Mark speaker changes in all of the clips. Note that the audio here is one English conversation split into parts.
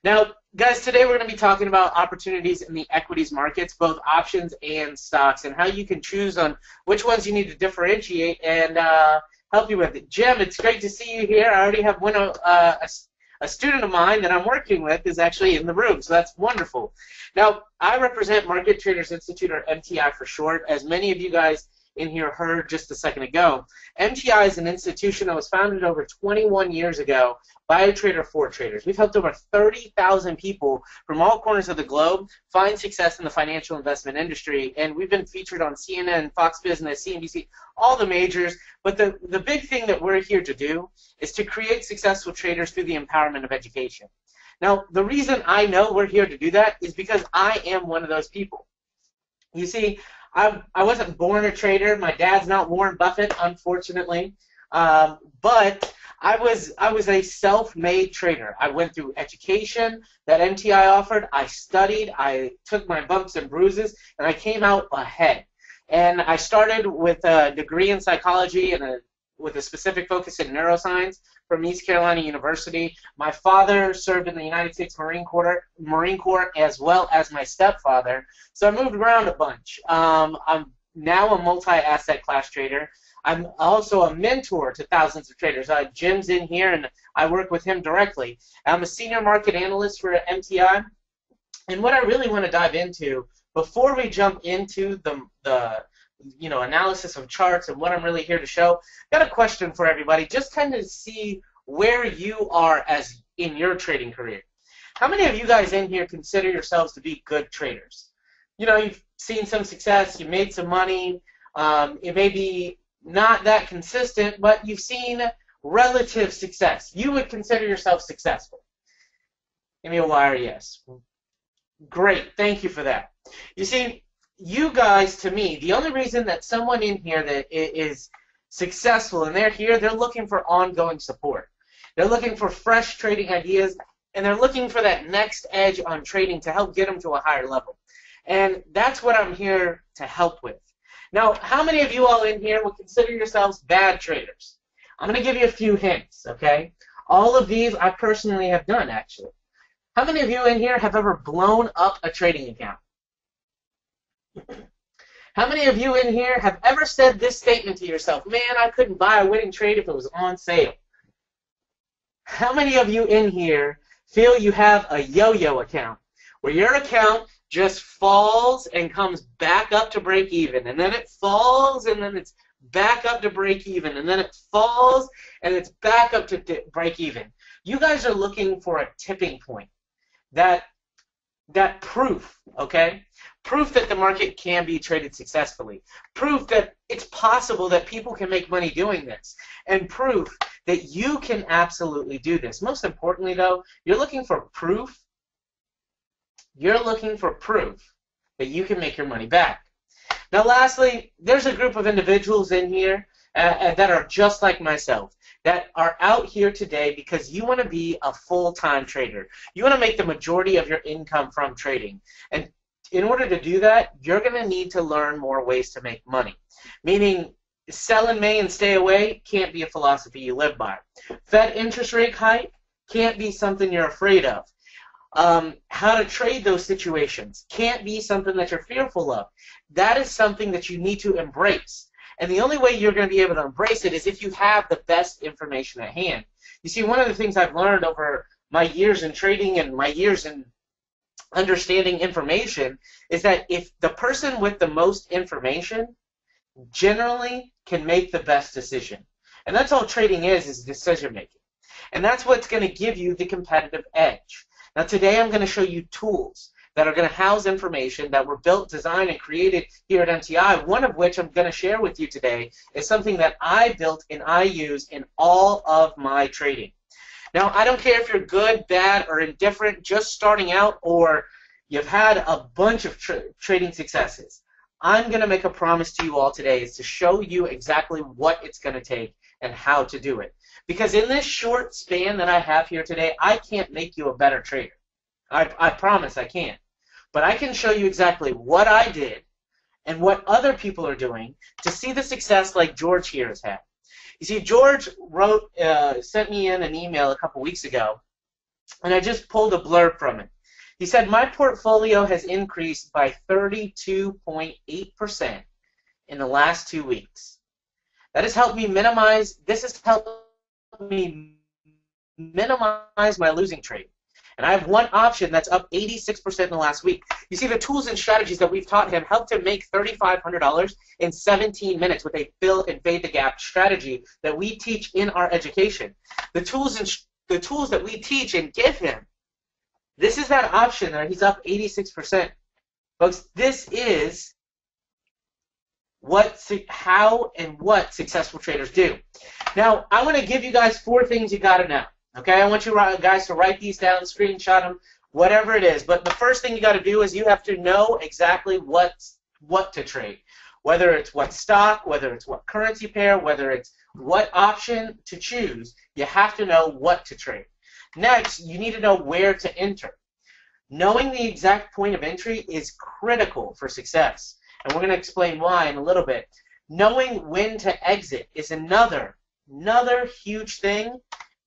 Speaker 1: Now, guys, today we're going to be talking about opportunities in the equities markets, both options and stocks, and how you can choose on which ones you need to differentiate and help you with it. Jim, it's great to see you here. I already have a student of mine that I'm working with is actually in the room, so that's wonderful. Now, I represent Market Traders Institute, or MTI for short, as many of you guys in here heard just a second ago. MTI is an institution that was founded over 21 years ago by a trader for traders. We've helped over 30,000 people from all corners of the globe find success in the financial investment industry, and we've been featured on CNN, Fox Business, CNBC, all the majors. But the big thing that we're here to do is to create successful traders through the empowerment of education. Now, the reason I know we're here to do that is because I am one of those people. You see, I wasn't born a trader. My dad's not Warren Buffett, unfortunately, but I was a self-made trader. I went through education that MTI offered. I studied. I took my bumps and bruises, and I came out ahead. And I started with a degree in psychology and with a specific focus in neuroscience from East Carolina University. My father served in the United States Marine Corps as well as my stepfather, so I moved around a bunch. I'm now a multi-asset class trader. I'm also a mentor to thousands of traders. Jim's in here, and I work with him directly. I'm a senior market analyst for MTI, and what I really want to dive into before we jump into the analysis of charts and what I'm really here to show, got a question for everybody, just kind of see where you are as in your trading career. How many of you guys in here consider yourselves to be good traders? You know, you've seen some success, you made some money, it may be not that consistent, but you've seen relative success. You would consider yourself successful. Give me a wire yes. Great, thank you for that. You see, you guys, to me, the only reason that someone in here that is successful and they're here, they're looking for ongoing support. They're looking for fresh trading ideas, and they're looking for that next edge on trading to help get them to a higher level. And that's what I'm here to help with. Now, how many of you all in here would consider yourselves bad traders? I'm going to give you a few hints, okay? All of these I personally have done, actually. How many of you in here have ever blown up a trading account? How many of you in here have ever said this statement to yourself, man, I couldn't buy a winning trade if it was on sale? How many of you in here feel you have a yo-yo account, where your account just falls and comes back up to break even, and then it falls and then it's back up to break even, and then it falls and it's back up to break even? You guys are looking for a tipping point, that proof, okay? Proof that the market can be traded successfully. Proof that it's possible that people can make money doing this. And proof that you can absolutely do this. Most importantly, though, you're looking for proof. You're looking for proof that you can make your money back. Now, lastly, there's a group of individuals in here that are just like myself, that are out here today because you want to be a full-time trader. You want to make the majority of your income from trading. And in order to do that, you're going to need to learn more ways to make money. Meaning, sell in May and stay away can't be a philosophy you live by. Fed interest rate hike can't be something you're afraid of. How to trade those situations can't be something that you're fearful of. That is something that you need to embrace. And the only way you're going to be able to embrace it is if you have the best information at hand. You see, one of the things I've learned over my years in trading and my years in understanding information is that if the person with the most information generally can make the best decision. And that's all trading is decision making. And that's what's going to give you the competitive edge. Now, today I'm going to show you tools that are going to house information that were built, designed, and created here at MTI, one of which I'm going to share with you today is something that I built and I use in all of my trading. Now, I don't care if you're good, bad, or indifferent, just starting out, or you've had a bunch of trading successes. I'm going to make a promise to you all today is to show you exactly what it's going to take and how to do it. Because in this short span that I have here today, I can't make you a better trader. I promise I can't. But I can show you exactly what I did and what other people are doing to see the success like George here has had. You see, George sent me in an email a couple weeks ago, and I just pulled a blurb from it. He said, my portfolio has increased by 32.8% in the last 2 weeks. That has helped me minimize, this has helped me minimize my losing trade. And I have one option that's up 86% in the last week. You see, the tools and strategies that we've taught him helped him make $3,500 in 17 minutes with a fill and fade the gap strategy that we teach in our education. The tools that we teach and give him, this is that option that he's up 86%. Folks, this is how and what successful traders do. Now, I want to give you guys 4 things you got to know. Okay, I want you guys to write these down, screenshot them, whatever it is. But the first thing you got to do is you have to know exactly what to trade. Whether it's what stock, whether it's what currency pair, whether it's what option to choose, you have to know what to trade. Next, you need to know where to enter. Knowing the exact point of entry is critical for success. And we're going to explain why in a little bit. Knowing when to exit is another huge thing.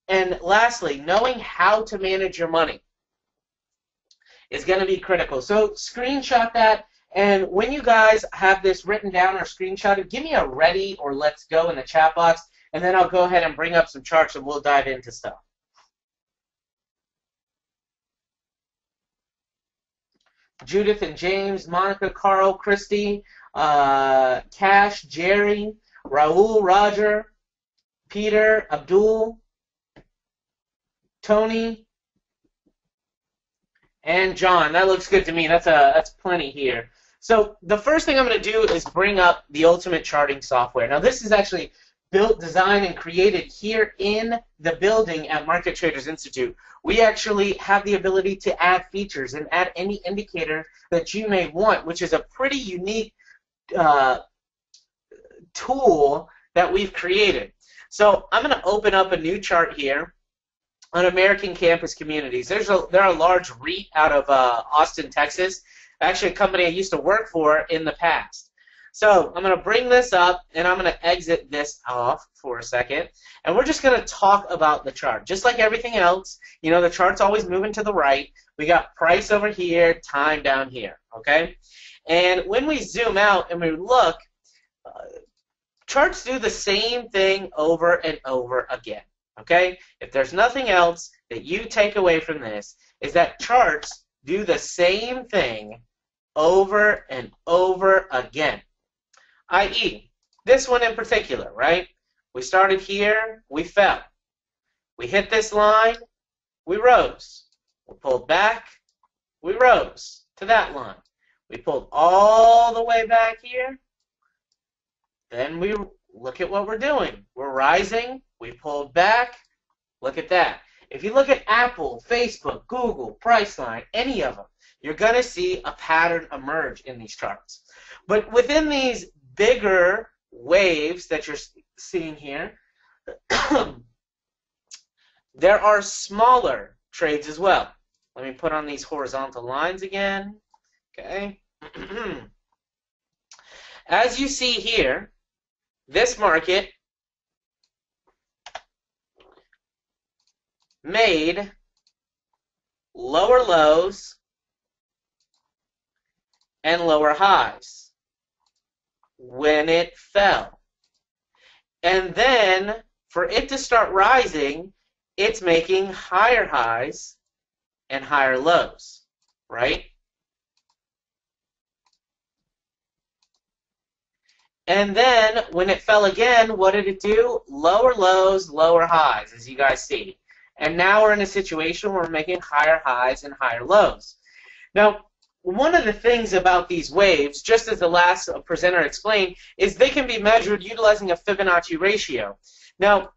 Speaker 1: And lastly, knowing how to manage your money is going to be critical. So screenshot that, and when you guys have this written down or screenshotted, give me a ready or let's go in the chat box, and then I'll go ahead and bring up some charts and we'll dive into stuff. Judith and James, Monica, Carl, Christy, Cash, Jerry, Raul, Roger, Peter, Abdul, Tony, and John. That looks good to me. That's plenty here. So the first thing I'm going to do is bring up the Ultimate Charting software. Now this is actually built, designed, and created here in the building at Market Traders Institute. We actually have the ability to add features and add any indicator that you may want, which is a pretty unique tool that we've created. So I'm going to open up a new chart here on American Campus Communities. They're a large REIT out of Austin, Texas, actually a company I used to work for in the past. So I'm going to bring this up, and I'm going to exit this off for a second, and we're just going to talk about the chart. Just like everything else, you know, the chart's always moving to the right. We got price over here, time down here, okay? And when we zoom out and we look, charts do the same thing over and over again. Okay? If there's nothing else that you take away from this, is that charts do the same thing over and over again. I.e., this one in particular, right? We started here, we fell. We hit this line, we rose. We pulled back, we rose to that line. We pulled all the way back here. Then we look at what we're doing. We're rising. We pulled back. Look at that. If you look at Apple, Facebook, Google, Priceline, any of them, you're going to see a pattern emerge in these charts. But within these bigger waves that you're seeing here, there are smaller trades as well. Let me put on these horizontal lines again. Okay. As you see here, this market made lower lows and lower highs when it fell. And then for it to start rising, it's making higher highs and higher lows, right? And then when it fell again, what did it do? Lower lows, lower highs, as you guys see. And now we're in a situation where we're making higher highs and higher lows. Now, one of the things about these waves, just as the last presenter explained, is they can be measured utilizing a Fibonacci ratio. Now,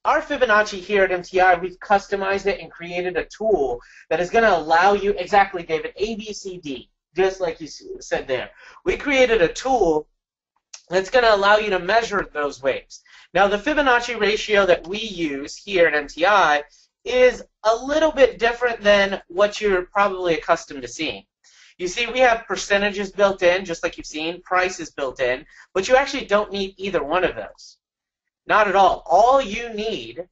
Speaker 1: our Fibonacci here at MTI, we've customized it and created a tool that is going to allow you, exactly, David, A, B, C, D, just like you said there. We created a tool that's going to allow you to measure those waves. Now, the Fibonacci ratio that we use here at MTI is a little bit different than what you're probably accustomed to seeing. You see, we have percentages built in, just like you've seen, prices built in, but you actually don't need either one of those. Not at all. All you need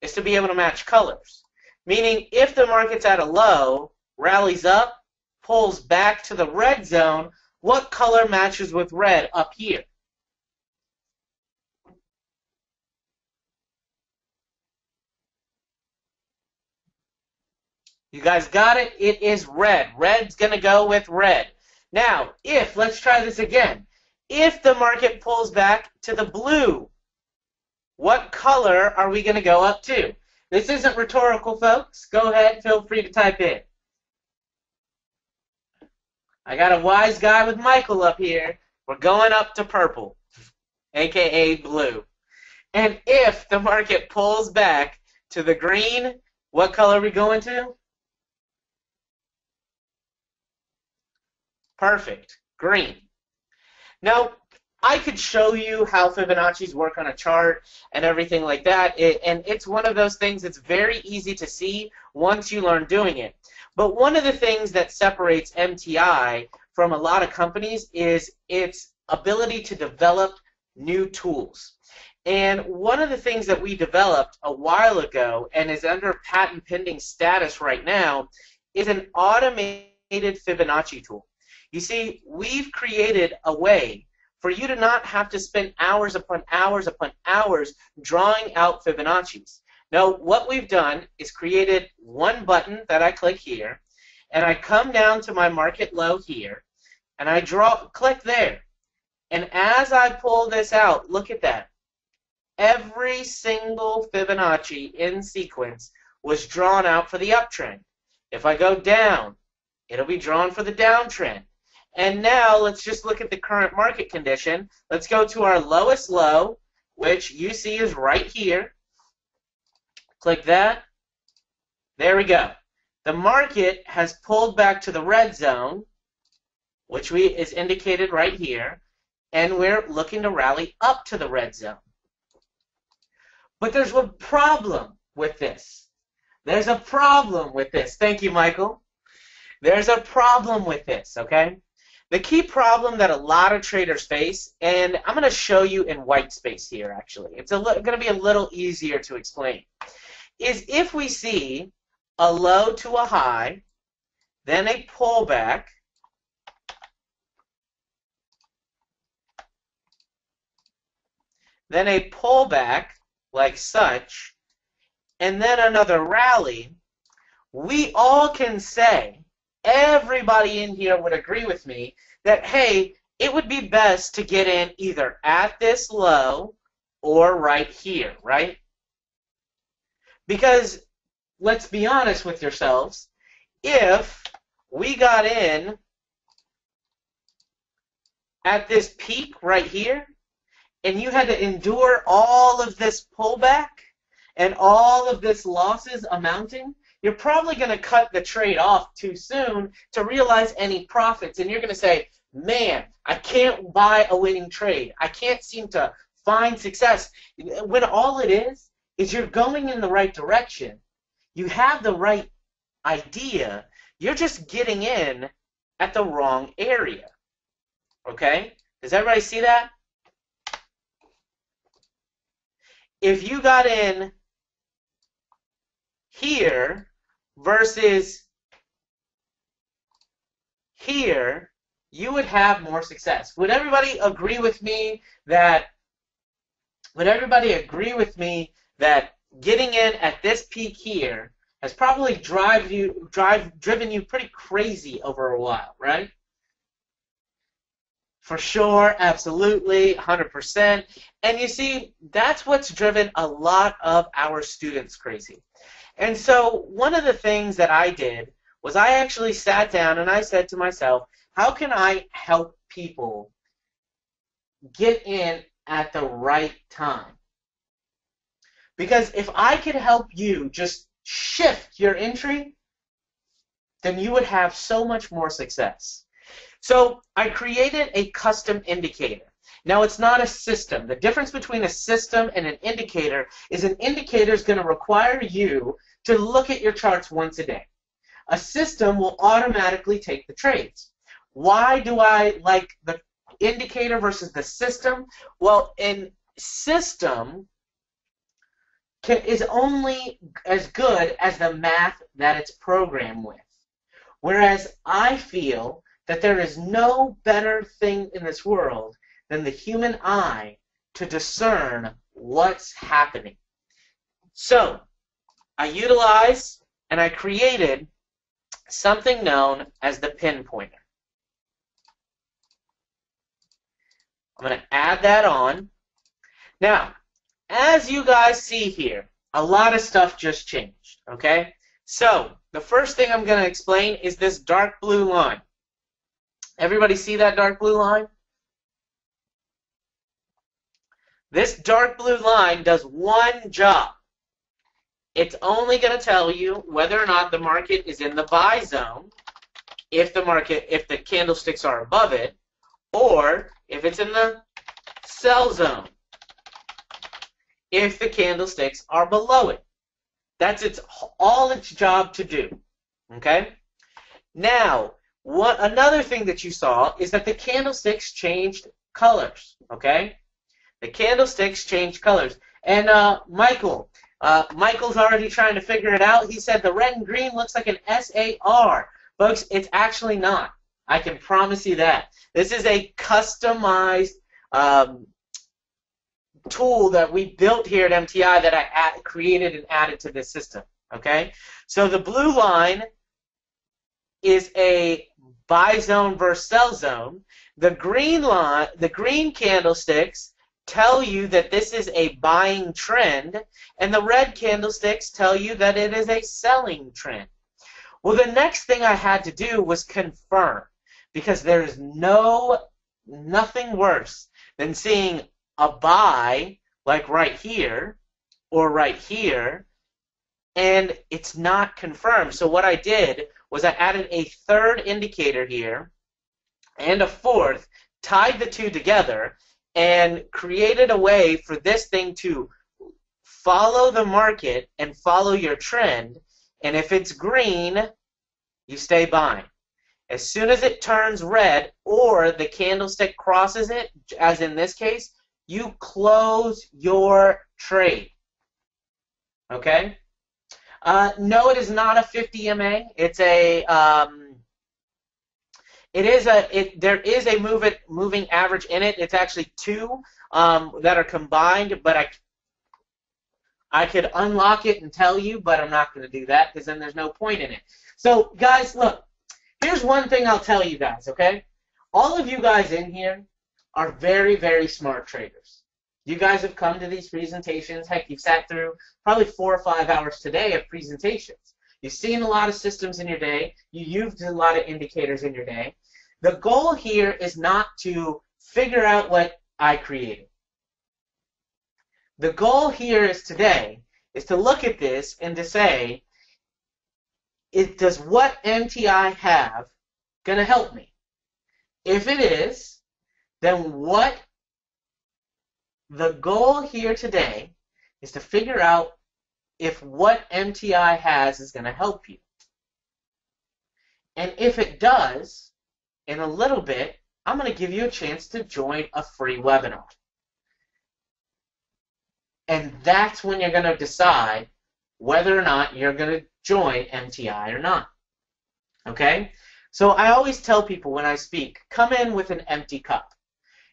Speaker 1: is to be able to match colors. Meaning if the market's at a low, rallies up, pulls back to the red zone, what color matches with red up here? You guys got it? It is red. Red's going to go with red. Now, let's try this again. If the market pulls back to the blue, what color are we going to go up to? This isn't rhetorical, folks. Go ahead, feel free to type in. I got a wise guy with Michael up here. We're going up to purple, aka blue. And if the market pulls back to the green, what color are we going to? Perfect, green. Now, I could show you how Fibonacci's work on a chart and everything like that, and it's one of those things that's very easy to see once you learn doing it. But one of the things that separates MTI from a lot of companies is its ability to develop new tools. And one of the things that we developed a while ago and is under patent pending status right now is an automated Fibonacci tool. You see, we've created a way for you to not have to spend hours upon hours upon hours drawing out Fibonacci's. Now, what we've done is created one button that I click here, and I come down to my market low here, and I click there. And as I pull this out, look at that. Every single Fibonacci in sequence was drawn out for the uptrend. If I go down, it'll be drawn for the downtrend. And now let's just look at the current market condition. Let's go to our lowest low, which you see is right here. Click that. There we go. The market has pulled back to the red zone, which is indicated right here, and we're looking to rally up to the red zone. But there's a problem with this. There's a problem with this. Thank you, Michael. There's a problem with this, okay? The key problem that a lot of traders face, and I'm going to show you in white space here, actually. It's going to be a little easier to explain, is if we see a low to a high, then a pullback, then a pullback like such, and then another rally, we all can say, everybody in here would agree with me that, hey, it would be best to get in either at this low or right here, right? Because let's be honest with yourselves, if we got in at this peak right here and you had to endure all of this pullback and all of this losses amounting, you're probably going to cut the trade off too soon to realize any profits. And you're going to say, man, I can't buy a winning trade. I can't seem to find success. When all it is you're going in the right direction. You have the right idea. You're just getting in at the wrong area. Okay? Does everybody see that? If you got in here versus here, you would have more success. Would everybody agree with me that getting in at this peak here has probably driven you pretty crazy over a while, right? For sure, absolutely, 100%. And you see, that's what's driven a lot of our students crazy. And so one of the things that I did was I actually sat down and I said to myself, how can I help people get in at the right time? Because if I could help you just shift your entry, then you would have so much more success. So I created a custom indicator. Now, it's not a system. The difference between a system and an indicator is an indicator is going to require you to look at your charts once a day. A system will automatically take the trades. Why do I like the indicator versus the system? Well, in system, is only as good as the math that it's programmed with. Whereas I feel that there is no better thing in this world than the human eye to discern what's happening. So I utilized and I created something known as the pinpointer. I'm going to add that on. Now, as you guys see here, a lot of stuff just changed, okay? So, the first thing I'm going to explain is this dark blue line. Everybody see that dark blue line? This dark blue line does one job. It's only going to tell you whether or not the market is in the buy zone, if the candlesticks are above it, or if it's in the sell zone, if the candlesticks are below it. That's all its job to do. Okay? Now, another thing that you saw is that the candlesticks changed colors. Okay? The candlesticks changed colors. And Michael's already trying to figure it out. He said the red and green looks like an SAR. Folks, it's actually not. I can promise you that. This is a customized tool that we built here at MTI that I created and added to this system. Okay? So the blue line is a buy zone versus sell zone. The green candlesticks tell you that this is a buying trend, and the red candlesticks tell you that it is a selling trend. Well, the next thing I had to do was confirm, because there is nothing worse than seeing a buy like right here or right here, and it's not confirmed. So what I did was I added a third indicator here and a fourth, tied the two together, and created a way for this thing to follow the market and follow your trend. And if it's green, you stay buying. As soon as it turns red or the candlestick crosses it, as in this case, you close your trade. Okay? No, it is not a 50 MA. It's a there is a moving average in it. It's actually two that are combined, but I could unlock it and tell you, but I'm not going to do that because then there's no point in it. So, guys, look, here's one thing I'll tell you guys, okay? All of you guys in here are very, very smart traders. You guys have come to these presentations. Heck, you've sat through probably 4 or 5 hours today of presentations. You've seen a lot of systems in your day. You used a lot of indicators in your day. The goal here is not to figure out what I created. The goal here is today is to look at this and to say, does what MTI have going to help me? If it is, then the goal here today is to figure out if what MTI has is going to help you. And if it does, in a little bit, I'm going to give you a chance to join a free webinar. And that's when you're going to decide whether or not you're going to join MTI or not. Okay? So I always tell people when I speak, come in with an empty cup.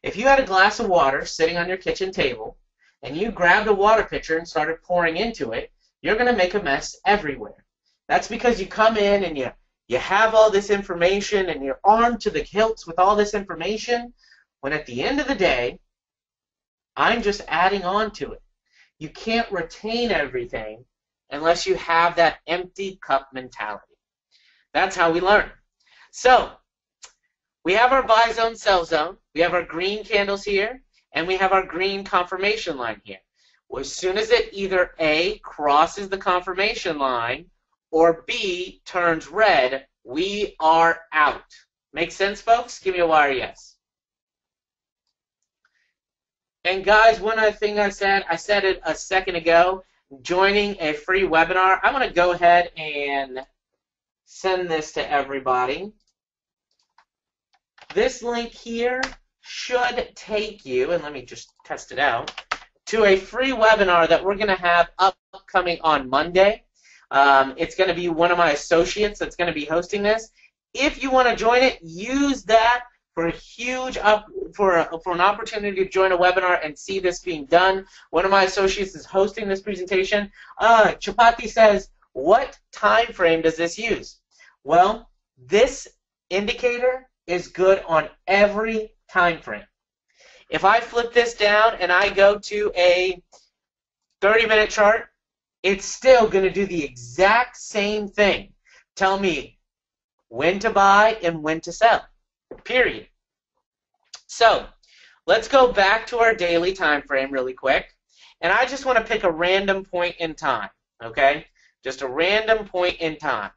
Speaker 1: If you had a glass of water sitting on your kitchen table and you grabbed a water pitcher and started pouring into it, you're going to make a mess everywhere. That's because you come in and you have all this information and you're armed to the hilts with all this information, when at the end of the day, I'm just adding on to it. You can't retain everything unless you have that empty cup mentality. That's how we learn. So, we have our buy zone, sell zone. We have our green candles here, and we have our green confirmation line here. Well, as soon as it either A, crosses the confirmation line, or B, turns red, we are out. Make sense, folks? Give me a wire yes. And guys, one other thing I said it a second ago, joining a free webinar. I'm going to go ahead and send this to everybody. This link here should take you, and let me just test it out, to a free webinar that we're going to have upcoming on Monday. It's going to be one of my associates that's going to be hosting this. If you want to join it, use that for a huge for an opportunity to join a webinar and see this being done. One of my associates is hosting this presentation. Chipotle says, what time frame does this use? Well, this indicator is good on every time frame. If I flip this down and I go to a 30-minute chart, it's still going to do the exact same thing. Tell me when to buy and when to sell, period. So let's go back to our daily time frame really quick. And I just want to pick a random point in time, okay? Just a random point in time.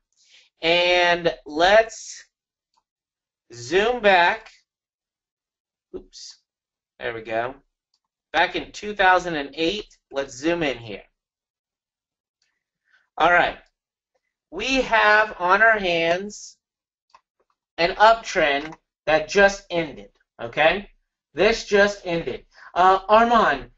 Speaker 1: And let's zoom back. Oops. There we go. Back in 2008, let's zoom in here. All right. We have on our hands an uptrend that just ended, okay? This just ended. Armand,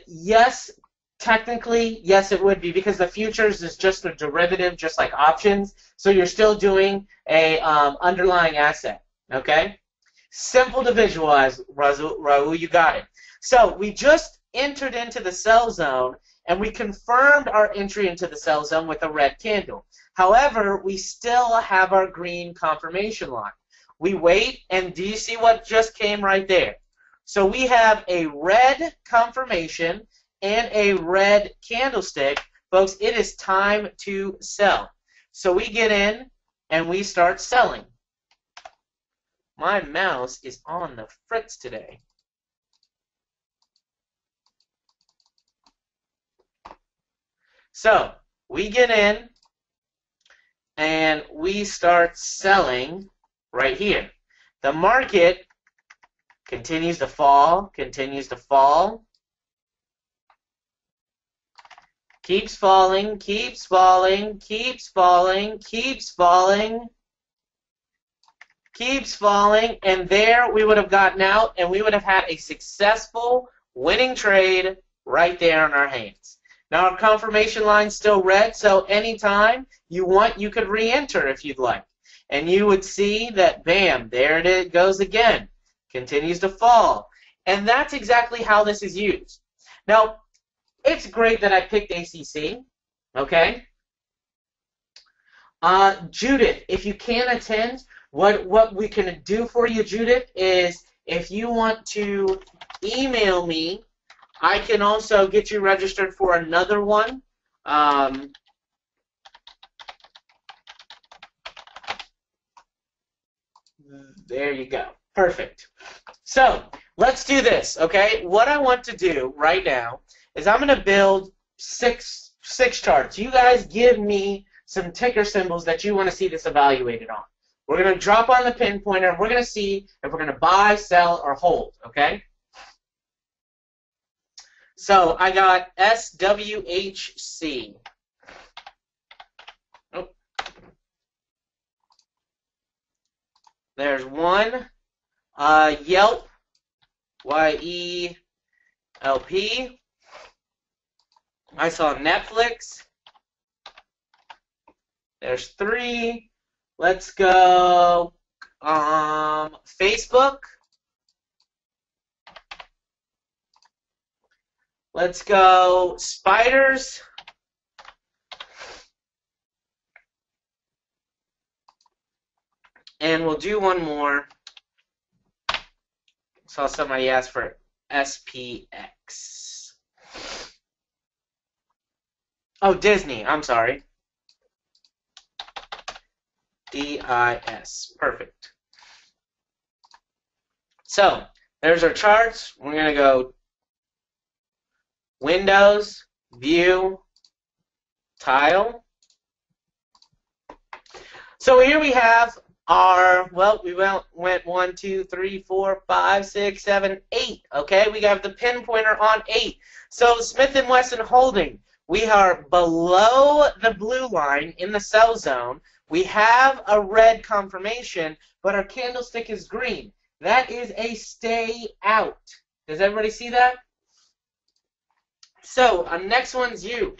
Speaker 1: yes, technically, yes, it would be, because the futures is just a derivative, just like options, so you're still doing a underlying asset, okay? Simple to visualize, Raul, you got it. So we just entered into the sell zone, and we confirmed our entry into the sell zone with a red candle. However, we still have our green confirmation line. We wait, and do you see what just came right there? So we have a red confirmation and a red candlestick. Folks, it is time to sell. So we get in, and we start selling. My mouse is on the fritz today. So we get in, and we start selling right here. The market continues to fall, continues to fall, keeps falling, keeps falling, keeps falling, keeps falling, keeps falling, and there we would have gotten out, and we would have had a successful winning trade right there in our hands. Now our confirmation line's still red, so anytime you want, you could re-enter if you'd like. And you would see that, bam, there it goes again. Continues to fall. And that's exactly how this is used. Now, it's great that I picked ACC, okay? Judith, if you can attend, what we can do for you, Judith, is if you want to email me, I can also get you registered for another one. There you go. Perfect. So let's do this, okay? What I want to do right now is I'm going to build six charts. You guys give me some ticker symbols that you want to see this evaluated on. We're going to drop on the pinpointer, and we're going to see if we're going to buy, sell, or hold, okay? So I got SWHC. Oh. There's one. Yelp, YELP. I saw Netflix. There's three. Let's go Facebook. Let's go spiders. And we'll do one more. Saw somebody ask for SPX. Oh, Disney. I'm sorry. DIS. Perfect. So, there's our charts. We're going to go Windows, View, Tile. So here we have our, well, we went 1, 2, 3, 4, 5, 6, 7, 8. Okay, we got the pinpointer on 8. So Smith & Wesson Holding, we are below the blue line in the sell zone. We have a red confirmation, but our candlestick is green. That is a stay out. Does everybody see that? So, next one's you.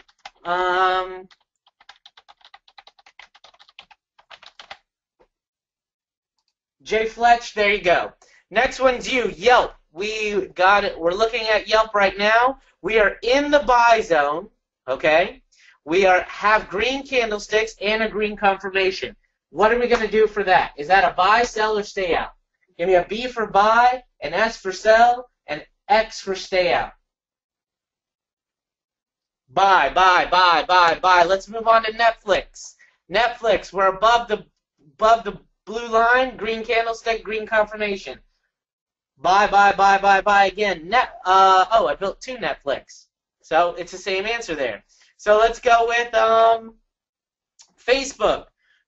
Speaker 1: Jay Fletch, there you go. Next one's you, Yelp. We got it. We're looking at Yelp right now. We are in the buy zone, okay? We have green candlesticks and a green confirmation. What are we going to do for that? Is that a buy, sell, or stay out? Give me a B for buy, an S for sell, and X for stay out. Buy, buy, buy, buy, buy. Let's move on to Netflix. Netflix, we're above the blue line, green candlestick, green confirmation. Buy, buy, buy, buy, buy again. Oh, I built two Netflix. So it's the same answer there. So let's go with Facebook.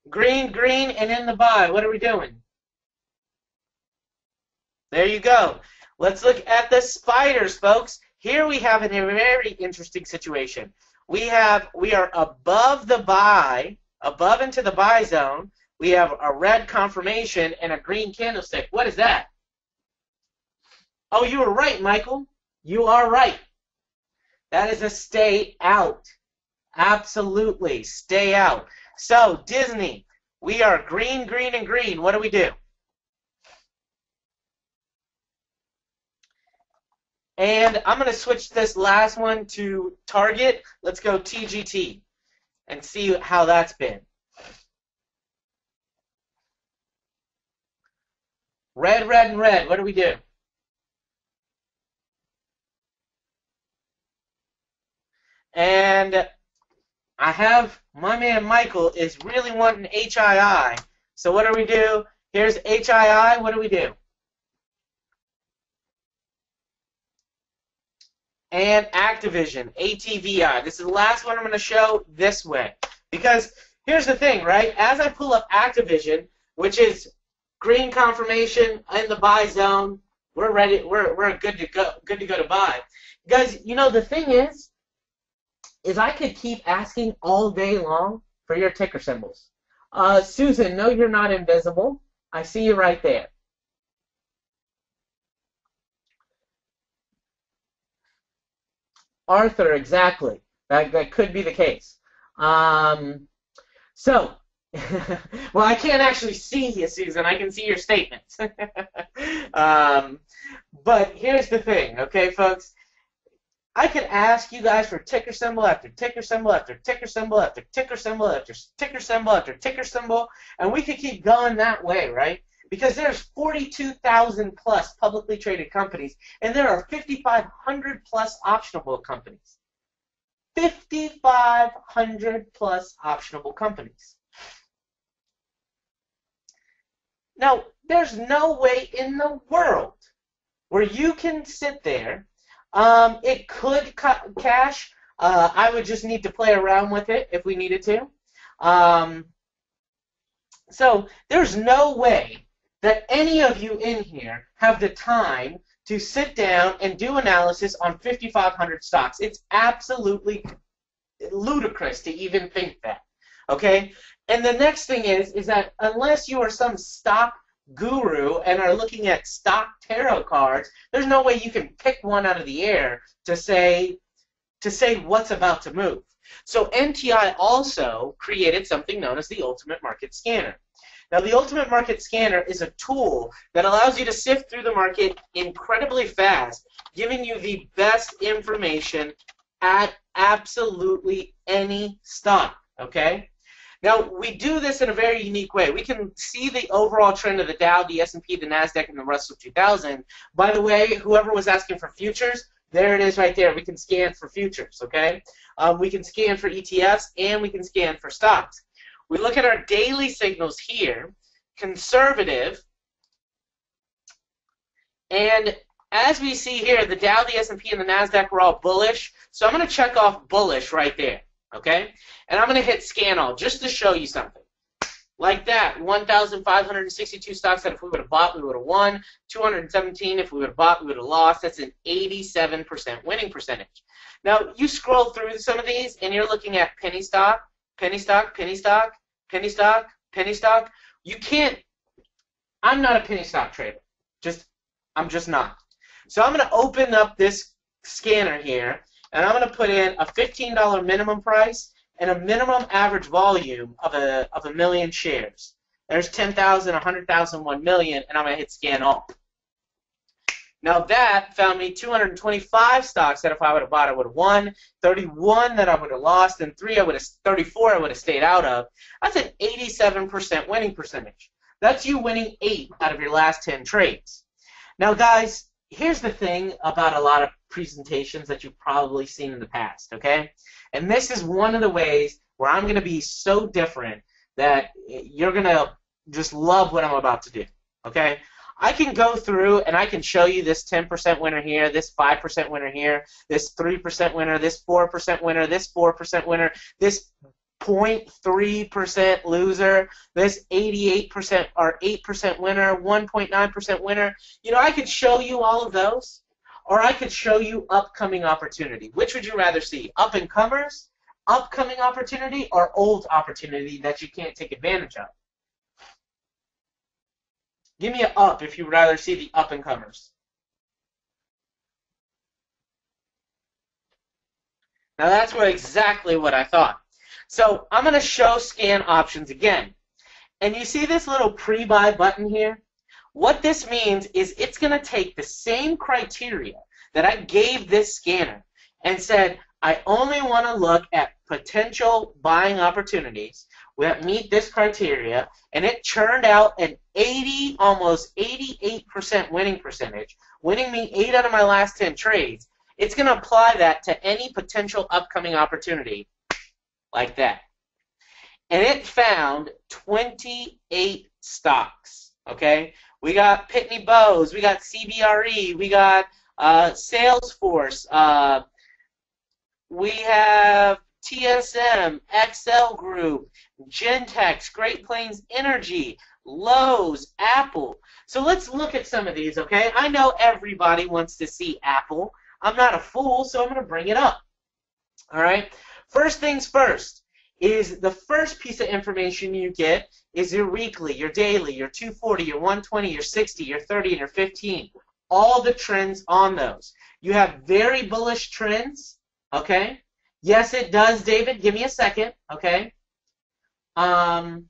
Speaker 1: Green, green, and in the buy. What are we doing? There you go. Let's look at the spiders, folks. Here we have a very interesting situation. We are above the buy, above into the buy zone. We have a red confirmation and a green candlestick. What is that? Oh, you were right, Michael. You are right. That is a stay out. Absolutely, stay out. So, Disney, we are green, green, and green. What do we do? And I'm going to switch this last one to Target. Let's go TGT and see how that's been. Red, red, and red. What do we do? And I have my man Michael is really wanting HII. So what do we do? Here's HII. What do we do? And Activision, ATVI. This is the last one I'm going to show this way. Because here's the thing, right? As I pull up Activision, which is green confirmation in the buy zone, we're ready. We're good to go to buy. Guys, you know the thing is I could keep asking all day long for your ticker symbols. Susan, no, you're not invisible. I see you right there. Arthur, exactly. That could be the case. So, well, I can't actually see you, Susan. I can see your statements. But here's the thing, okay, folks? I could ask you guys for ticker symbol after ticker symbol after ticker symbol after ticker symbol after ticker symbol after ticker symbol, and we could keep going that way, right? Because there's 42,000 plus publicly traded companies, and there are 5,500 plus optionable companies. 5,500 plus optionable companies. Now, there's no way in the world where you can sit there. It could cash. I would just need to play around with it if we needed to. So there's no way that any of you in here have the time to sit down and do analysis on 5,500 stocks. It's absolutely ludicrous to even think that. Okay? And the next thing is that unless you are some stock guru and are looking at stock tarot cards, there's no way you can pick one out of the air to say what's about to move. So NTI also created something known as the Ultimate Market Scanner. Now, the Ultimate Market Scanner is a tool that allows you to sift through the market incredibly fast, giving you the best information at absolutely any stock, okay? Now, we do this in a very unique way. We can see the overall trend of the Dow, the S&P, the NASDAQ, and the Russell 2000. By the way, whoever was asking for futures, there it is right there. We can scan for futures, okay? We can scan for ETFs, and we can scan for stocks. We look at our daily signals here, conservative, and as we see here, the Dow, the S&P, and the NASDAQ were all bullish, so I'm going to check off bullish right there, okay? And I'm going to hit scan all just to show you something. Like that, 1,562 stocks that if we would have bought, we would have won. 217 if we would have bought, we would have lost. That's an 87% winning percentage. Now, you scroll through some of these, and you're looking at penny stock, penny stock, penny stock, penny stock, penny stock. You can't, I'm not a penny stock trader. I'm just not. So I'm going to open up this scanner here, and I'm going to put in a $15 minimum price and a minimum average volume of a million shares. There's 10,000, 100,000, 1 million, and I'm going to hit scan all. Now that found me 225 stocks that if I would have bought, I would have won, 31 that I would have lost, and 34 I would have stayed out of. That's an 87% winning percentage. That's you winning 8 out of your last 10 trades. Now guys, here's the thing about a lot of presentations that you've probably seen in the past, okay? And this is one of the ways where I'm going to be so different that you're going to just love what I'm about to do, okay? I can go through and I can show you this 10% winner here, this 5% winner here, this 3% winner, this 4% winner, this 4% winner, this 0.3% loser, this 88% or 8% winner, 1.9% winner. You know, I could show you all of those, or I could show you upcoming opportunity. Which would you rather see? Up-and-comers, upcoming opportunity, or old opportunity that you can't take advantage of? Give me an up if you'd rather see the up-and-comers. Now that's exactly what I thought. So I'm going to show scan options again. And you see this little pre-buy button here? What this means is it's going to take the same criteria that I gave this scanner and said, I only want to look at potential buying opportunities that meet this criteria, and it churned out an almost 88% winning percentage, winning me 8 out of my last 10 trades. It's going to apply that to any potential upcoming opportunity like that. And it found 28 stocks, okay? We got Pitney Bowes, we got CBRE, we got Salesforce, we have TSM, XL Group, Gentex, Great Plains Energy, Lowe's, Apple. So let's look at some of these, okay? I know everybody wants to see Apple. I'm not a fool, so I'm going to bring it up. All right? First things first is the first piece of information you get is your weekly, your daily, your 240, your 120, your 60, your 30, and your 15. All the trends on those. You have very bullish trends, okay? Yes, it does, David. Give me a second, okay? Raul,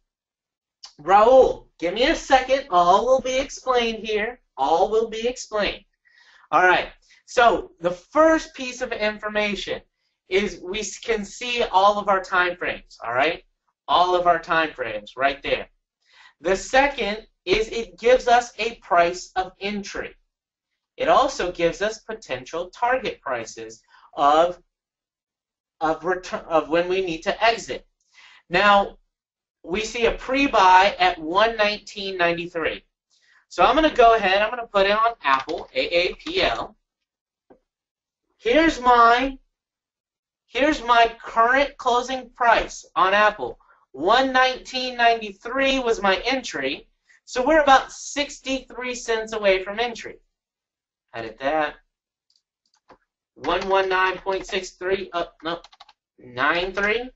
Speaker 1: give me a second. All will be explained here. All will be explained. All right. So the first piece of information is we can see all of our time frames, all right? All of our time frames right there. The second is it gives us a price of entry. It also gives us potential target prices of when we need to exit. Now, we see a pre-buy at 119.93. So I'm going to go ahead, I'm going to put it on Apple, AAPL. Here's my current closing price on Apple. 119.93 was my entry, so we're about 63 cents away from entry. Edit that. 119.63, no, 93.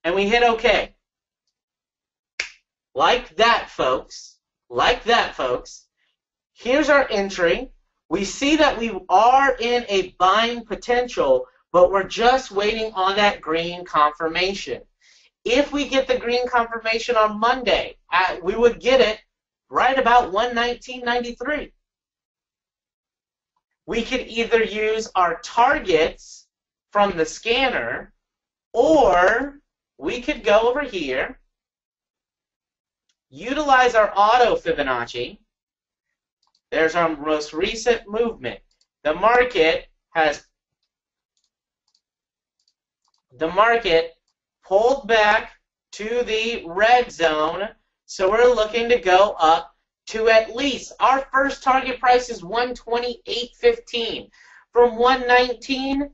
Speaker 1: And we hit OK. Like that, folks. Like that, folks. Here's our entry. We see that we are in a buying potential, but we're just waiting on that green confirmation. If we get the green confirmation on Monday, we would get it right about 119.93. We could either use our targets from the scanner, or we could go over here, utilize our auto Fibonacci. There's our most recent movement. The market pulled back to the red zone, so we're looking to go up to at least our first target price is 128.15. From 119,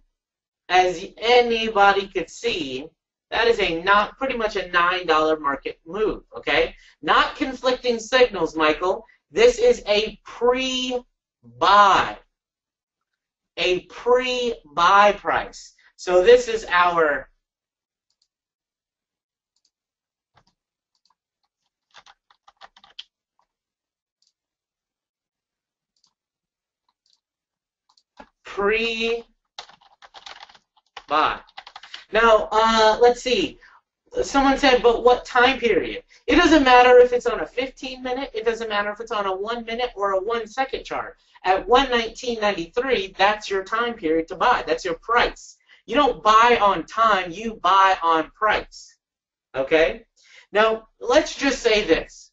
Speaker 1: as anybody could see, that is pretty much a $9 market move, okay? Not conflicting signals, Michael. This is a pre-buy. A pre-buy price. So this is our pre-buy. Now, let's see. Someone said, but what time period? It doesn't matter if it's on a 15-minute. It doesn't matter if it's on a 1-minute or a 1-second chart. At 119.93, that's your time period to buy. That's your price. You don't buy on time. You buy on price. Okay? Now, let's just say this.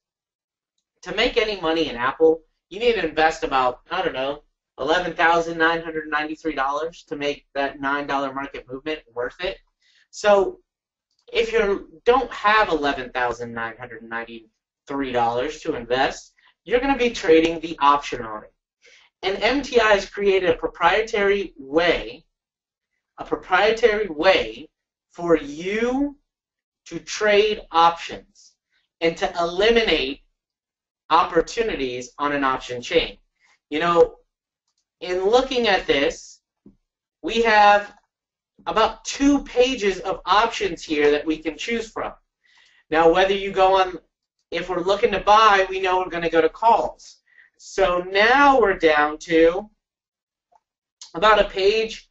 Speaker 1: To make any money in Apple, you need to invest about, I don't know, $11,993 to make that $9 market movement worth it. So if you don't have $11,993 to invest, you're going to be trading the option on it. And MTI has created a proprietary way for you to trade options and to eliminate opportunities on an option chain. You know, in looking at this, we have about 2 pages of options here that we can choose from. Now, whether you go on, if we're looking to buy, we know we're going to go to calls. So now we're down to about a page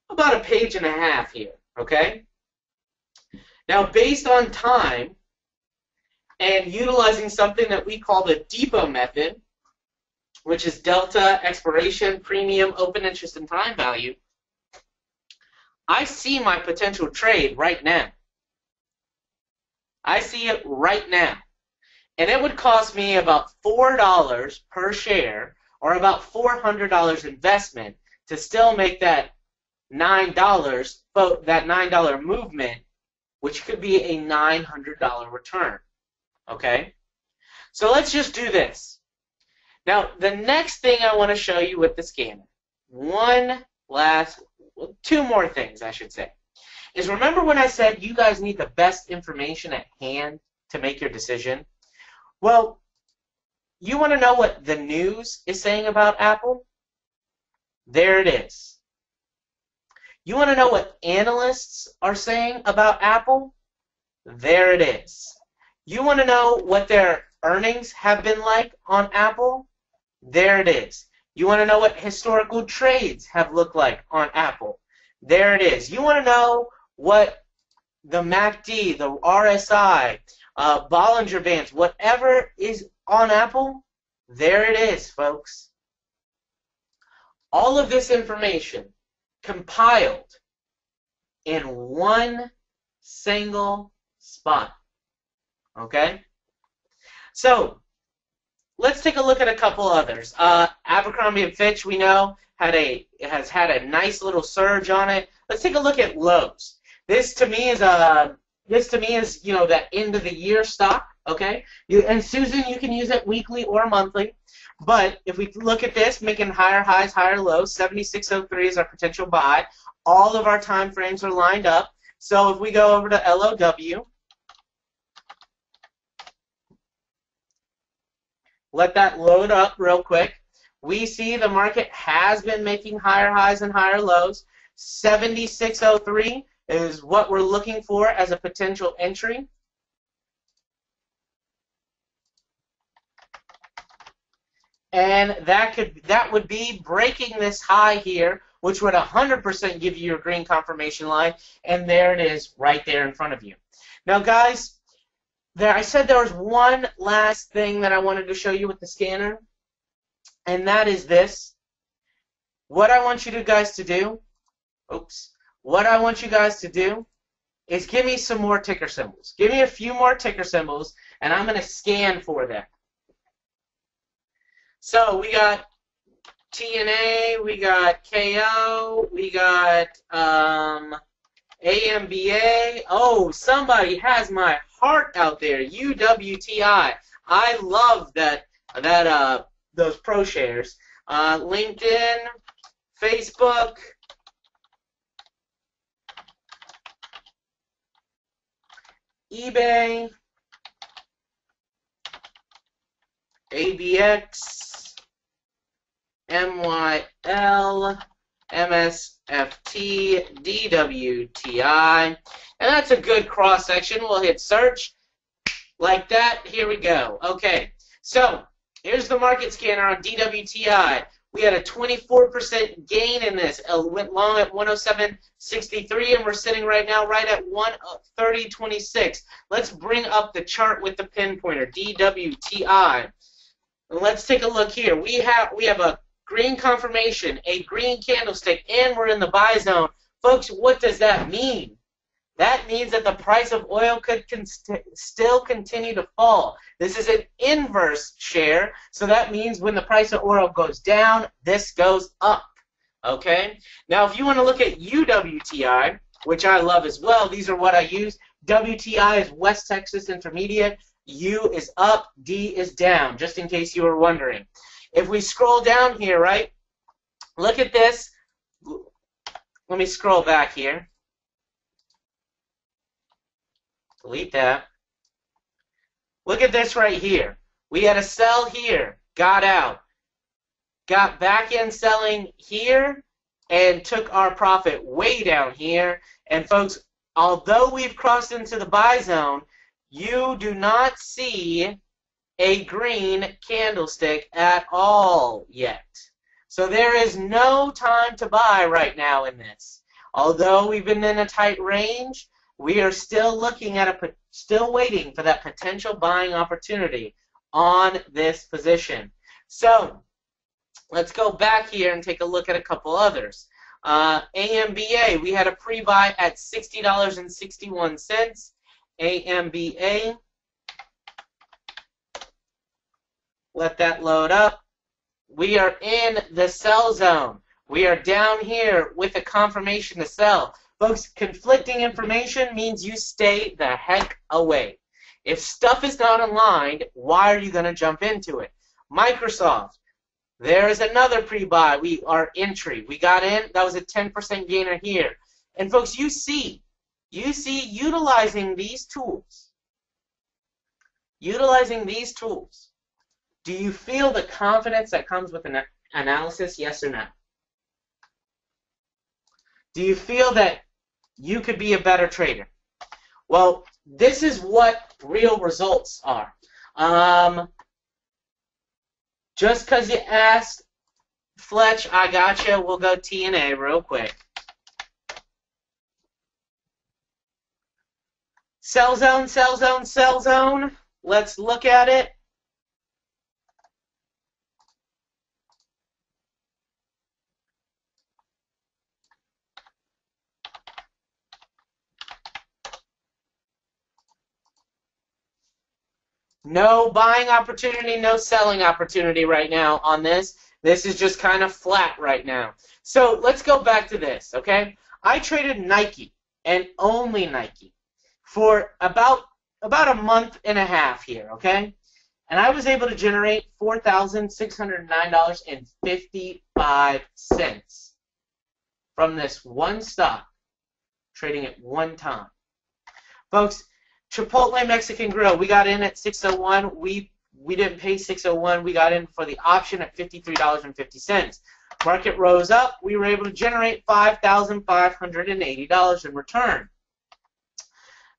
Speaker 1: and a half here, okay? Now, based on time and utilizing something that we call the depot method, which is delta, expiration, premium, open interest, and time value, I see my potential trade right now. I see it right now. And it would cost me about $4 per share, or about $400 investment, to still make that $9 movement, which could be a $900 return. Okay? So let's just do this. Now, the next thing I want to show you with the scanner, 2 more things, I should say, is remember when I said you guys need the best information at hand to make your decision? Well, you want to know what the news is saying about Apple? There it is. You want to know what analysts are saying about Apple? There it is. You want to know what their earnings have been like on Apple? There it is. You want to know what historical trades have looked like on Apple? There it is. You want to know what the MACD, the RSI, Bollinger Bands, whatever is on Apple? There it is, folks. All of this information compiled in one single spot. Okay? So, let's take a look at a couple others. Abercrombie & Fitch, we know, has had a nice little surge on it. Let's take a look at Lowe's. This to me is that end of the year stock. Okay, and Susan, you can use it weekly or monthly. But if we look at this, making higher highs, higher lows, 76.03 is our potential buy. All of our time frames are lined up. So if we go over to LOW, let that load up real quick. We see the market has been making higher highs and higher lows. 76.03 is what we're looking for as a potential entry. And that would be breaking this high here, which would 100% give you your green confirmation line. And there it is, right there in front of you. Now, guys, I said there was one last thing that I wanted to show you with the scanner, and that is this. What I want you guys to do, what I want you guys to do is give me some more ticker symbols. Give me a few more ticker symbols, and I'm going to scan for them. So we got TNA, we got KO, we got AMBA. Oh, somebody has my heart out there. UWTI. I love those pro shares. LinkedIn, Facebook, eBay, ABX, MYL, MSFT, DWTI, and that's a good cross section. We'll hit search like that. Here we go. Okay, so here's the market scanner on DWTI. We had a 24% gain in this. It went long at 107.63, and we're sitting right now right at 130.26. Let's bring up the chart with the pinpointer, DWTI. And let's take a look here. We have a green confirmation, a green candlestick, and we're in the buy zone. Folks, what does that mean? That means that the price of oil could still continue to fall. This is an inverse share, so that means when the price of oil goes down, this goes up. Okay? Now, if you want to look at UWTI, which I love as well, these are what I use. WTI is West Texas Intermediate. U is up, D is down, just in case you were wondering. If we scroll down here, right, look at this. Let me scroll back here. Delete that. Look at this right here. We had a sell here, got out, got back in selling here, and took our profit way down here. And folks, although we've crossed into the buy zone, you do not see a green candlestick at all yet. So there is no time to buy right now in this. Although we've been in a tight range, we are still looking at still waiting for that potential buying opportunity on this position. So let's go back here and take a look at a couple others. AMBA, we had a pre-buy at $60.61. AMBA, let that load up. We are in the sell zone. We are down here with a confirmation to sell. Folks, conflicting information means you stay the heck away. If stuff is not aligned, why are you going to jump into it? Microsoft, there is another pre-buy. Our entry. We got in. That was a 10% gainer here. And folks, you see utilizing these tools. Utilizing these tools. Do you feel the confidence that comes with an analysis, yes or no? Do you feel that you could be a better trader? Well, this is what real results are. Just because you asked, Fletch, I gotcha. We'll go T&A real quick. Sell zone, sell zone, sell zone. Let's look at it. No buying opportunity, no selling opportunity right now on this. This is just kind of flat right now. So let's go back to this, okay? I traded Nike and only Nike for about a month and a half here, okay? And I was able to generate $4,609.55 from this one stock, trading at one time. Folks, Chipotle Mexican Grill, we got in at 601. We didn't pay 601. We got in for the option at $53.50. Market rose up. We were able to generate $5,580 in return.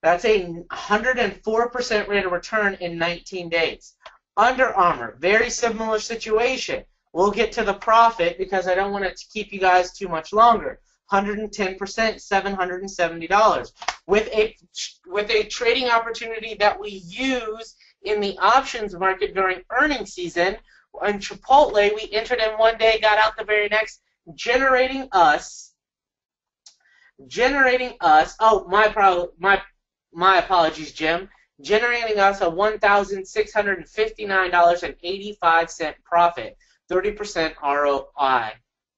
Speaker 1: That's a 104% rate of return in 19 days. Under Armour, very similar situation. We'll get to the profit because I don't want it to keep you guys too much longer. 110%, $770. With a trading opportunity that we use in the options market during earnings season, in Chipotle, we entered in one day, got out the very next, generating us, oh, my apologies, Jim, generating us a $1,659.85 profit, 30% ROI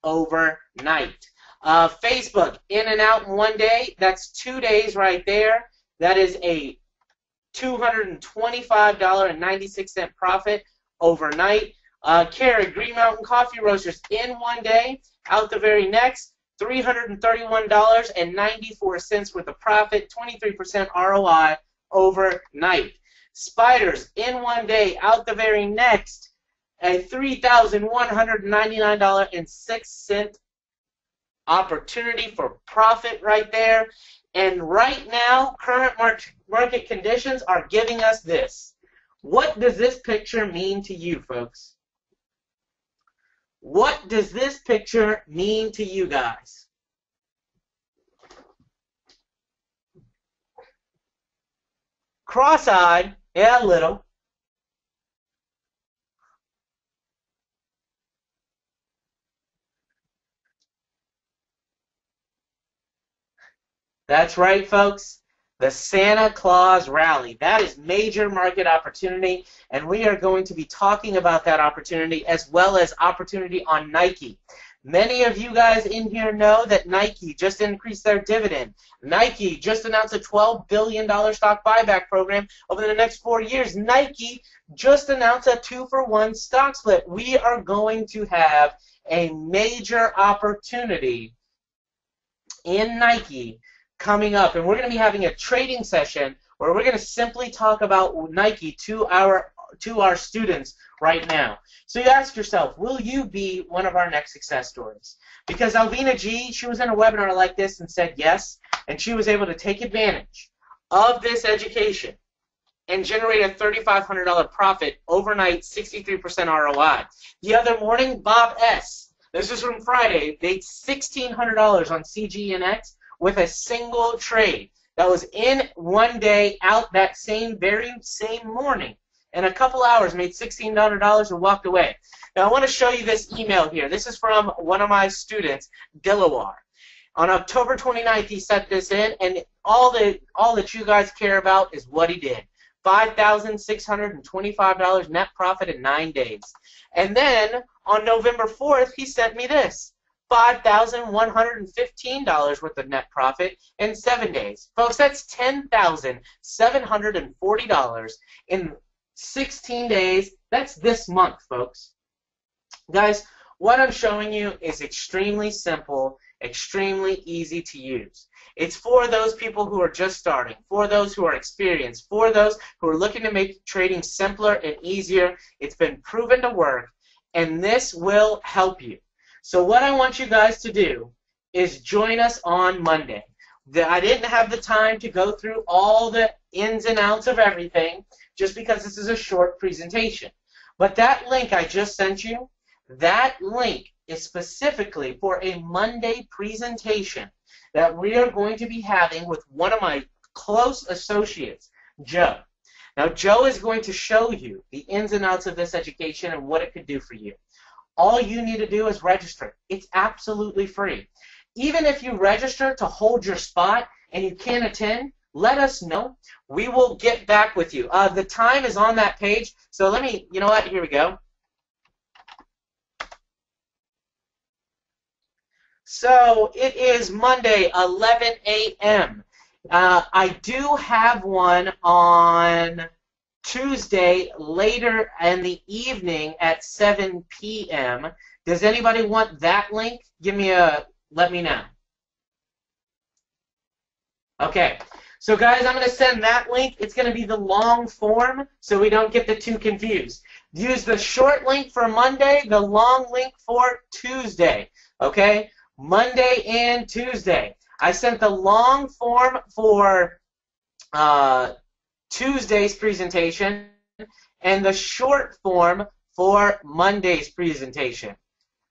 Speaker 1: overnight. Facebook, in and out in one day, that's 2 days right there. That is a $225.96 profit overnight. Carrot, Green Mountain Coffee Roasters, in one day, out the very next, $331.94 worth of profit, 23% ROI overnight. Spiders, in one day, out the very next, a $3,199.06 opportunity for profit right there. And right now, current market conditions are giving us this. What does this picture mean to you, folks? What does this picture mean to you guys? Cross-eyed, yeah, a little. That's right, folks. The Santa Claus Rally. That is major market opportunity, and we are going to be talking about that opportunity as well as opportunity on Nike. Many of you guys in here know that Nike just increased their dividend. Nike just announced a $12 billion stock buyback program over the next 4 years. Nike just announced a 2-for-1 stock split. We are going to have a major opportunity in Nike coming up, and we're going to be having a trading session where we're going to simply talk about Nike to our students right now. So you ask yourself, will you be one of our next success stories? Because Alvina G, she was in a webinar like this and said yes, and she was able to take advantage of this education and generate a $3,500 profit overnight, 63% ROI. The other morning, Bob S., this is from Friday, made $1,600 on CGNX with a single trade. That was in one day, out that very same morning. In a couple hours, made $1,600 and walked away. Now, I want to show you this email here. This is from one of my students, Dilawar. On October 29th, he sent this in, and all that you guys care about is what he did. $5,625 net profit in 9 days. And then, on November 4th, he sent me this. $5,115 worth of net profit in 7 days. Folks, that's $10,740 in 16 days. That's this month, folks. Guys, what I'm showing you is extremely simple, extremely easy to use. It's for those people who are just starting, for those who are experienced, for those who are looking to make trading simpler and easier. It's been proven to work, and this will help you. So what I want you guys to do is join us on Monday. I didn't have the time to go through all the ins and outs of everything just because this is a short presentation. But that link I just sent you, that link is specifically for a Monday presentation that we are going to be having with one of my close associates, Joe. Now, Joe is going to show you the ins and outs of this education and what it could do for you. All you need to do is register. It's absolutely free. Even if you register to hold your spot and you can't attend, let us know. We will get back with you. The time is on that page. So let me, you know what, here we go. So it is Monday, 11 a.m. I do have one on Tuesday later in the evening at 7 p.m. Does anybody want that link? Let me know. Okay. So guys, I'm going to send that link. It's going to be the long form so we don't get the two confused. Use the short link for Monday, the long link for Tuesday. Okay? Monday and Tuesday. I sent the long form for Tuesday's presentation and the short form for Monday's presentation.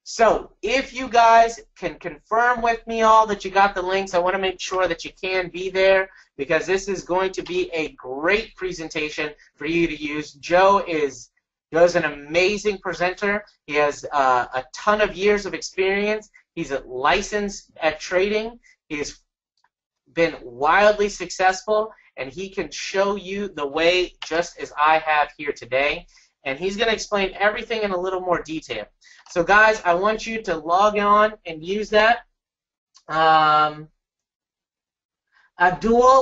Speaker 1: So if you guys can confirm with me all that you got the links, I want to make sure that you can be there because this is going to be a great presentation for you to use. Joe is an amazing presenter. He has a ton of years of experience. He's licensed at trading. He has been wildly successful, and he can show you the way just as I have here today. And he's going to explain everything in a little more detail. So, guys, I want you to log on and use that. Abdul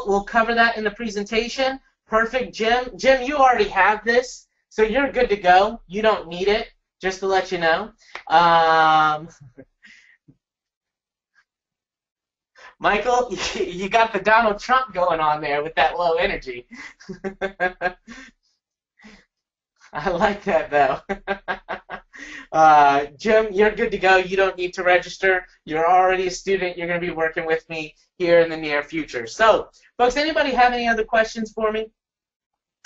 Speaker 1: will cover that in the presentation. Perfect, Jim. Jim, you already have this, so you're good to go. You don't need it, just to let you know. Michael, you got the Donald Trump going on there with that low energy. I like that, though. Jim, you're good to go. You don't need to register. You're already a student. You're going to be working with me here in the near future. So, folks, anybody have any other questions for me?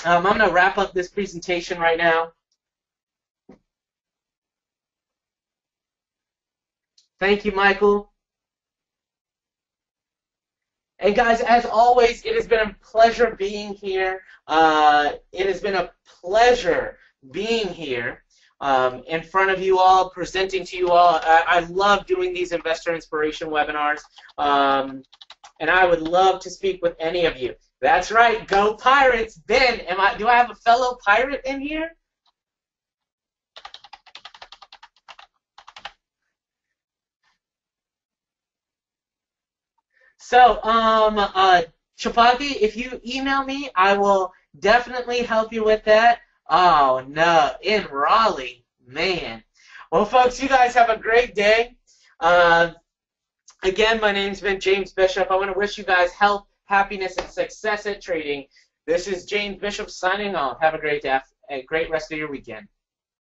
Speaker 1: I'm going to wrap up this presentation right now. Thank you, Michael. And guys, as always, it has been a pleasure being here. It has been a pleasure being here in front of you all, presenting to you all. I love doing these investor inspiration webinars, and I would love to speak with any of you. That's right, go Pirates. Ben, do I have a fellow pirate in here? So, Chipotle, if you email me, I will definitely help you with that. Oh, no, in Raleigh, man. Well, folks, you guys have a great day. Again, my name's been James Bishop. I want to wish you guys health, happiness, and success at trading. This is James Bishop signing off. Have a great day, a great rest of your weekend.